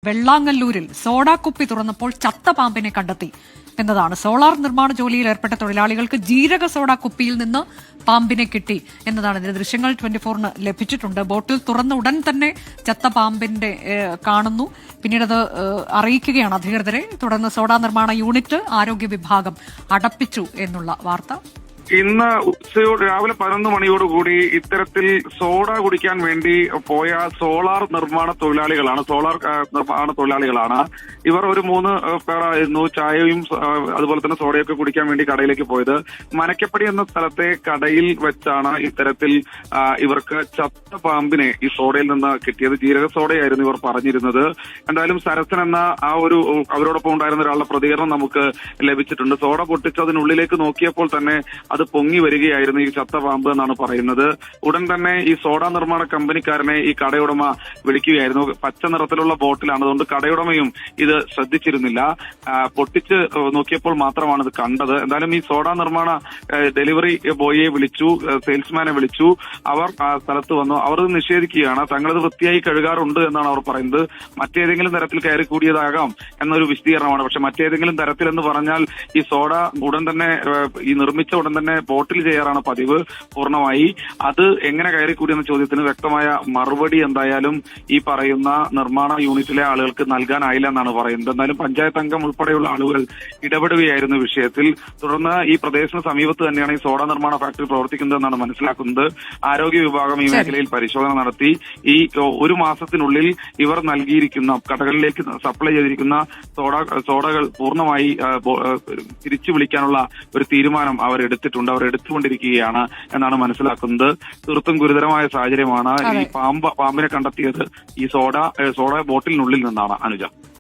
വെള്ളാങ്ങല്ലൂരിൽ soda കുപ്പി തുറന്നപ്പോൾ ചത്ത പാമ്പിനെ കണ്ടെത്തി എന്നതാണ്. സോളാർ നിർമ്മാണ ജോലിയിൽ ഏർപ്പെട്ട തൊഴിലാളികൾക്ക് ജീരക സോഡ കുപ്പിയിൽ നിന്ന് പാമ്പിനെ കിട്ടി എന്നതാണ്. ഇതിന്റെ ദൃശ്യങ്ങൾ 24-ന് ലഭിച്ചിട്ടുണ്ട്. ബോട്ടിൽ തുറന്ന ഉടൻ തന്നെ ചത്ത പാമ്പിന്റെ കാണുന്നു. പിന്നീട് അത് അറിയിക്കുകയാണ് അധികൃതരെ. തുടർന്ന് സോഡാ നിർമ്മാണ യൂണിറ്റ് ആരോഗ്യ വിഭാഗം അടപ്പിച്ചു എന്നുള്ള വാർത്ത. ഇന്ന് രാവിലെ 11 മണിയോടുകൂടി ഇത്തരത്തിൽ സോഡ കുടിക്കാൻ വേണ്ടി പോയ സോളാർ നിർമ്മാണ തൊഴിലാളികളാണ്. ഇവർ ഒരു 3 പേരായിരുന്നു. ചായയും അതുപോലെ തന്നെ സോഡയൊക്കെ കുടിക്കാൻ വേണ്ടി കടയിലേക്ക് പോയത്. മനക്കപ്പടി എന്ന സ്ഥലത്തെ കടയിൽ വെച്ചാണ് ഇത്തരത്തിൽ ഇവർക്ക് ചത്ത പാമ്പിനെ ഈ സോഡയിൽ നിന്ന് കിട്ടിയത്. ജീരക സോഡയായിരുന്നു ഇവർ പറഞ്ഞിരുന്നത്. എന്തായാലും സരസൻ എന്ന ആ ഒരു അവരോടൊപ്പം ഉണ്ടായിരുന്ന ഒരാളുടെ പ്രതികരണം നമുക്ക് ലഭിച്ചിട്ടുണ്ട്. സോഡ പൊട്ടിച്ച് അതിനുള്ളിലേക്ക് നോക്കിയപ്പോൾ തന്നെ അത് പൊങ്ങി വരികയായിരുന്നു ഈ ചത്ത പാമ്പ് എന്നാണ് പറയുന്നത്. ഉടൻ തന്നെ ഈ സോഡ നിർമ്മാണ കമ്പനിക്കാരനെ ഈ കടയുടമ വിളിക്കുകയായിരുന്നു. പച്ച നിറത്തിലുള്ള ബോട്ടിലാണ്, അതുകൊണ്ട് കടയുടമയും ഇത് ശ്രദ്ധിച്ചിരുന്നില്ല. പൊട്ടിച്ച് നോക്കിയപ്പോൾ മാത്രമാണ് ഇത് കണ്ടത്. എന്തായാലും ഈ സോഡ നിർമ്മാണ ഡെലിവറി ബോയിയെ വിളിച്ചു, സെയിൽസ്മാനെ വിളിച്ചു. അവർ സ്ഥലത്ത് വന്നു. അവർ നിഷേധിക്കുകയാണ്. തങ്ങളത് വൃത്തിയായി കഴുകാറുണ്ട് എന്നാണ് അവർ പറയുന്നത്. മറ്റേതെങ്കിലും തരത്തിൽ കയറി കൂടിയതാകാം എന്നൊരു വിശദീകരണമാണ്. പക്ഷെ മറ്റേതെങ്കിലും തരത്തിൽ എന്ന് പറഞ്ഞാൽ ഈ സോഡ ഉടൻ തന്നെ ഈ നിർമ്മിച്ച ഉടൻ തന്നെ ബോട്ടിൽ ചെയ്യാറാണ് പതിവ് പൂർണ്ണമായി. അത് എങ്ങനെ കയറി കൂടിയെന്ന ചോദ്യത്തിന് വ്യക്തമായ മറുപടി എന്തായാലും ഈ പറയുന്ന നിർമ്മാണ യൂണിറ്റിലെ ആളുകൾക്ക് നൽകാനായില്ല എന്നാണ് പറയുന്നത്. എന്തായാലും പഞ്ചായത്ത് അംഗം ഉൾപ്പെടെയുള്ള ആളുകൾ ഇടപെടുകയായിരുന്നു വിഷയത്തിൽ. തുടർന്ന് ഈ പ്രദേശത്തിന് സമീപത്ത് തന്നെയാണ് ഈ സോഡ നിർമ്മാണ ഫാക്ടറി പ്രവർത്തിക്കുന്നതെന്നാണ് മനസ്സിലാക്കുന്നത്. ആരോഗ്യ വിഭാഗം ഈ മേഖലയിൽ പരിശോധന നടത്തി ഈ 1 മാസത്തിനുള്ളിൽ ഇവർ നൽകിയിരിക്കുന്ന കടകളിലേക്ക് സപ്ലൈ ചെയ്തിരിക്കുന്ന സോഡകൾ പൂർണ്ണമായി തിരിച്ചു വിളിക്കാനുള്ള ഒരു തീരുമാനം അവർ എടുത്തുകൊണ്ടിരിക്കുകയാണ് എന്നാണ് മനസ്സിലാക്കുന്നത്. തീർത്തും ഗുരുതരമായ സാഹചര്യമാണ്. ഈ പാമ്പിനെ കണ്ടെത്തിയത് ഈ സോഡ ബോട്ടിലിനുള്ളിൽ നിന്നാണ്. അനുജ.